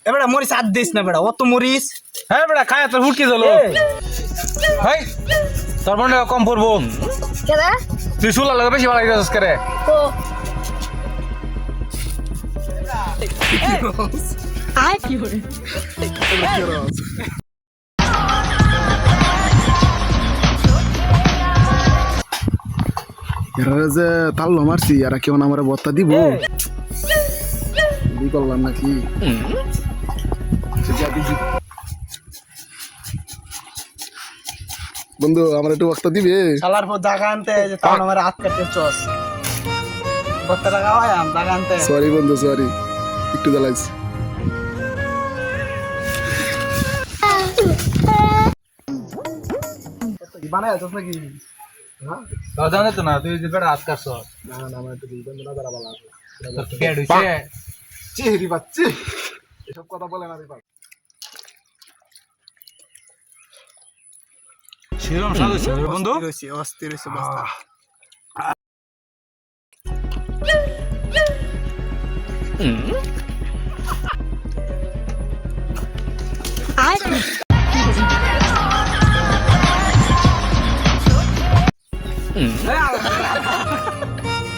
এবারে মরিচ হাত দিস না বেড়া অত মরিচ হ্যাঁ বেটা খায় তোর হুটকি দিল ভাই তোর মনে কম পড়বো কেডা তুই চুলা লাগে বেশি ভালো লাগতেছিস করে তো আয় কি হরে এরা যে তাল্লো মারছি এরা কেউ আমার বত্তা দিব কি করলাম নাকি বন্ধু আমার একটু বক্তা দিবে শালার পর জায়গা আনতে যে তখন আমার হাত কাটতে চস 70 টাকা হয় আম জায়গা আনতে সরি বন্ধু সরি একটু জ্বালাইছি বানায় আছিস নাকি তোর জানে তো না তুই যে বেটা হাত কাটছ না না আমার একটু দিবেন না দাঁড়া বালা তোর পেট হইছে চেহারি বাচ্চি এসব কথা বলে না রে ভাই শিরম সাধু ছিল বন্ধু অস্থির হইছে বস্তা আয়